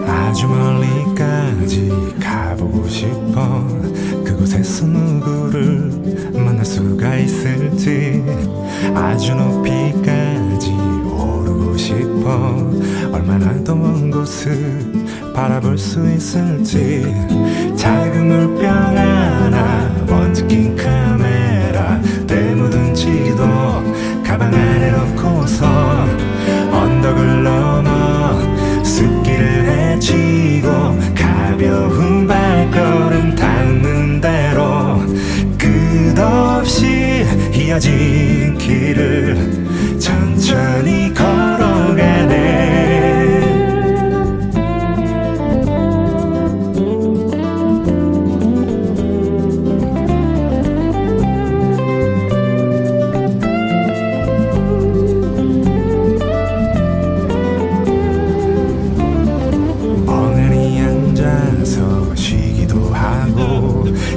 아주 멀리까지 가보고 싶어. 그곳에서 누구를 만날 수가 있을지. 아주 높이까지 오르고 싶어. 얼마나 더 먼 곳을 바라볼 수 있을지. 작은 물병 하나, 먼지 낀 카메라, 때 묻은 지도 가방 안에 넣고서 언덕을 넘어 숲길을 헤치고 가벼운 발걸음 닿는 대로 끝없이 이어진 길을 천천히 걸어가네.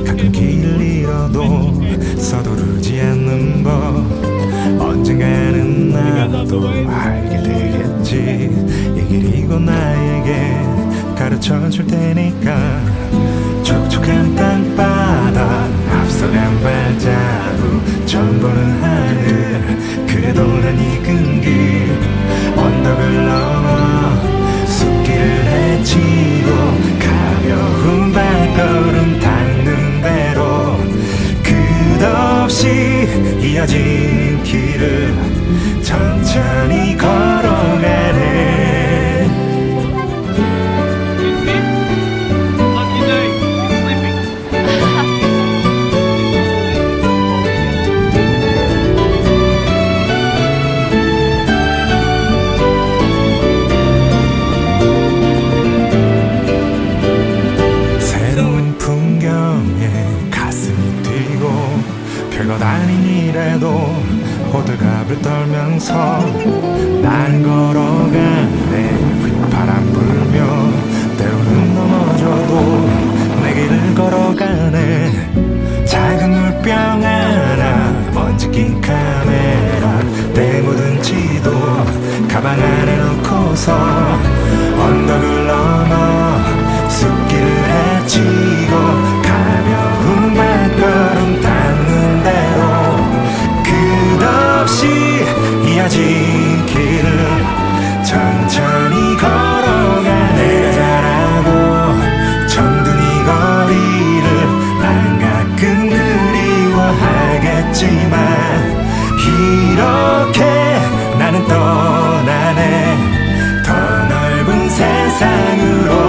가끔 길을 잃어도 서두르지 않는 법. 언젠가는 나도 알게 되겠지. 이 길이 곧 나에게 가르쳐줄 테니까. 촉촉한 땅바닥, 앞서간 발자국, 처음 보는 하늘. 그래도 난 익은 길, 언덕을 넘어 숲길을 헤치고 가벼운 발걸음 닿는 대로 끝없이 이어진 길을 천천히 걸어가네. 별것 아닌 일에도 호들갑을 떨면서 나는 걸어가네. 휘파람 불며 때로는 넘어져도 내 길을 걸어가네. 작은 물병 하나, 먼지 낀 카메라, 때 묻은 지도 가방 안에 넣고서 언덕을 넘어 숲길을 헤치고 가벼운 발걸음 닿는 대로 끝없이 이어진 길을 천천히 걸어가. 내가 잘하고 정든 이 거리를 난 가끔 그리워하겠지만 이렇게 나는 떠나네. 더 넓은 세상으로.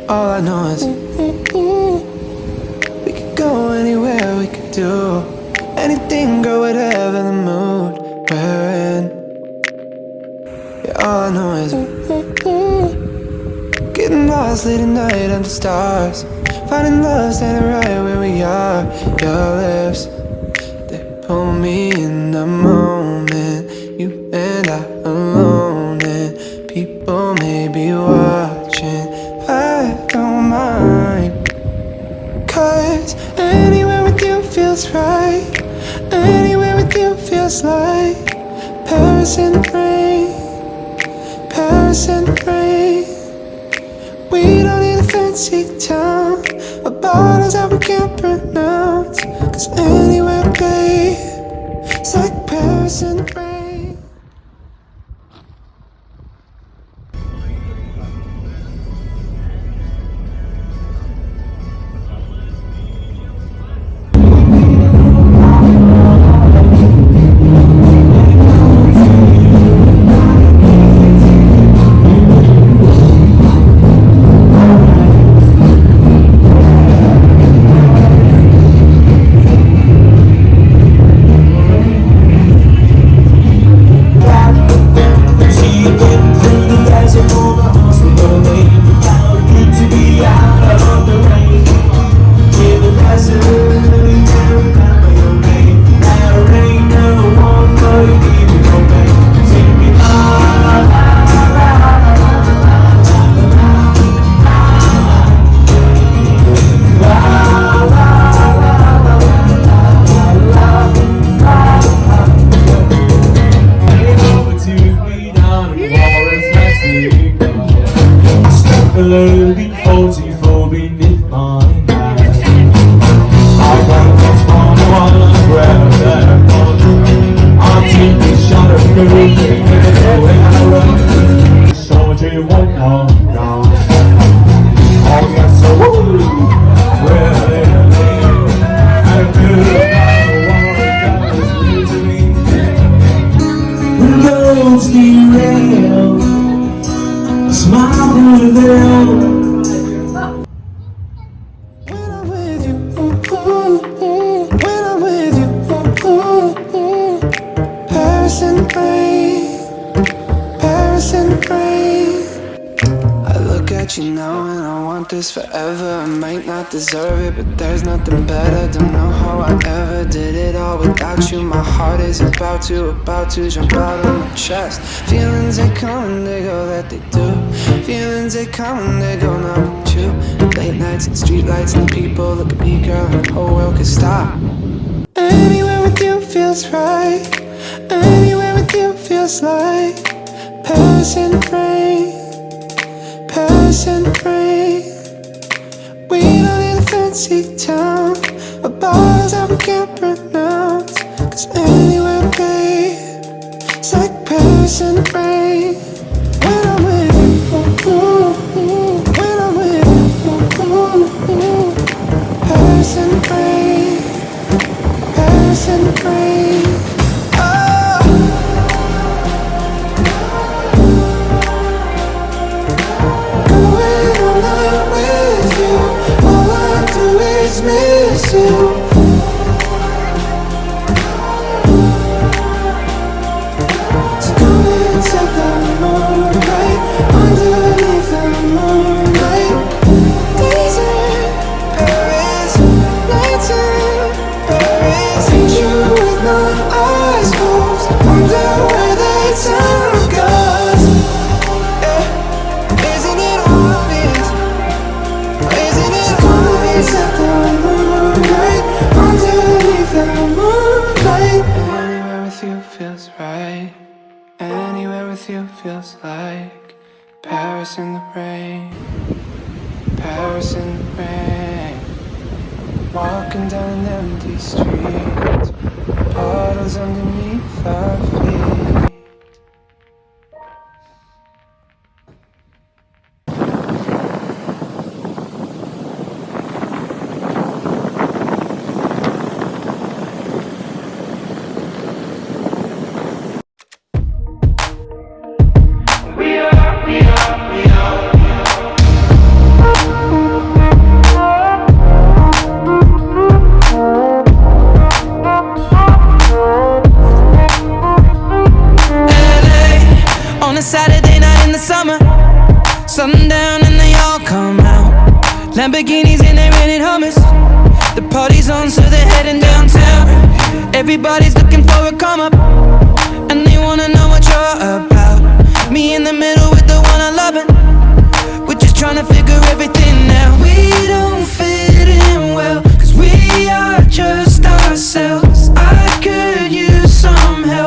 All I know is we could go anywhere, we could do anything, girl, whatever the mood we're in. Yeah, all I know is getting lost late at night under stars, finding love standing right where we are. Your lips, they pull me in the moment. You and like Paris in the rain, Paris in the rain. We don't need a fancy town or bottles that we can't pronounce, 'cause anywhere, babe, it's like Paris in the rain. You know, and I want this forever. I might not deserve it, but there's nothing better. Don't know how I ever did it all without you. My heart is about to jump out of my chest. Feelings they come and they go, that they do. Feelings they come and they go, not with you. Late nights and street lights and the people look at me, girl, and the whole world could stop. Anywhere with you feels right. Anywhere with you feels like Paris in the rain, Paris in the rain. We don't need a fancy town or bars that we can't pronounce, 'cause anywhere, babe, it's like Paris in the rain. When I'm with you, ooh, ooh, ooh. When I'm with you, ooh, ooh, ooh. Paris in the rain, Paris in the rain. Miss you. So come and set the moon right underneath the moonlight. Days in Paris, nights in Paris. Ain't you with my eyes closed? Wonder where the time goes. Yeah. Isn't it obvious? Isn't it obvious that the moonlight underneath the moonlight? Anywhere with you feels right. Anywhere with you feels like Paris in the rain, Paris in the rain. Walking down an empty street, puddles underneath our feet. Saturday night in the summer, sundown and they all come out. Lamborghinis and they rented hummus. The party's on, so they're heading downtown. Everybody's looking for a come up, and they wanna know what you're about. Me in the middle with the one I love, it. We're just trying to figure everything out. We don't fit in well, 'cause we are just ourselves. I could use some help.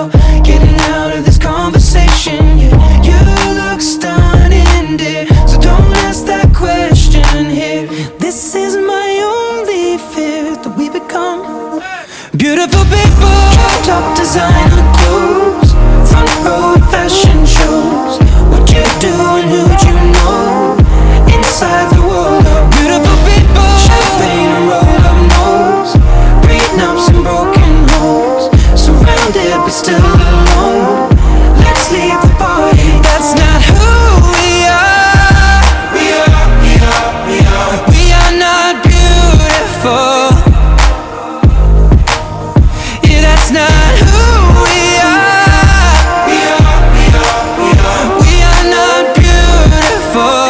together but still alone. Let's leave the party. That's not who we are. We are not beautiful. Yeah, that's not who we are. We are not beautiful.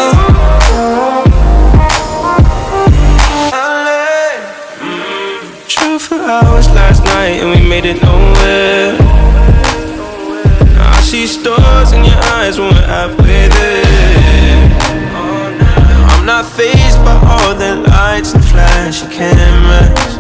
Drove for hours last night and we made it nowhere. I see stars in your eyes when we're halfway there. I'm not fazed by all the lights and flashy cameras,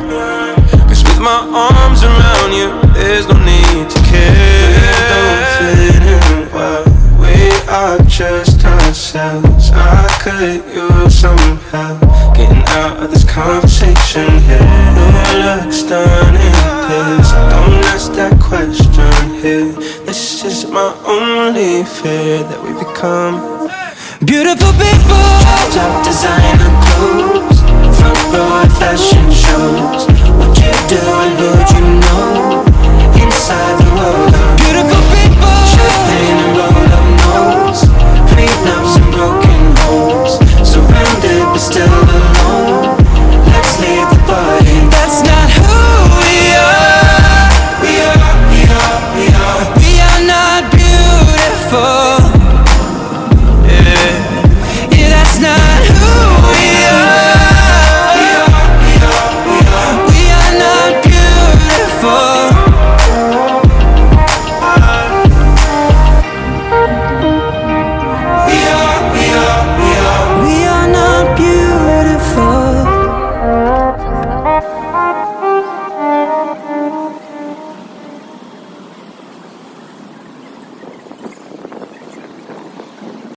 'cause with my arms around you, there's no need to care. We don't fit in well, we are just ourselves. I could use some help getting out of this conversation here. Your looks done in this, don't ask that question here. This is my only fear, that we become beautiful people. top designer clothes, front row at fashion shows. What you do and who'd you know? Inside the world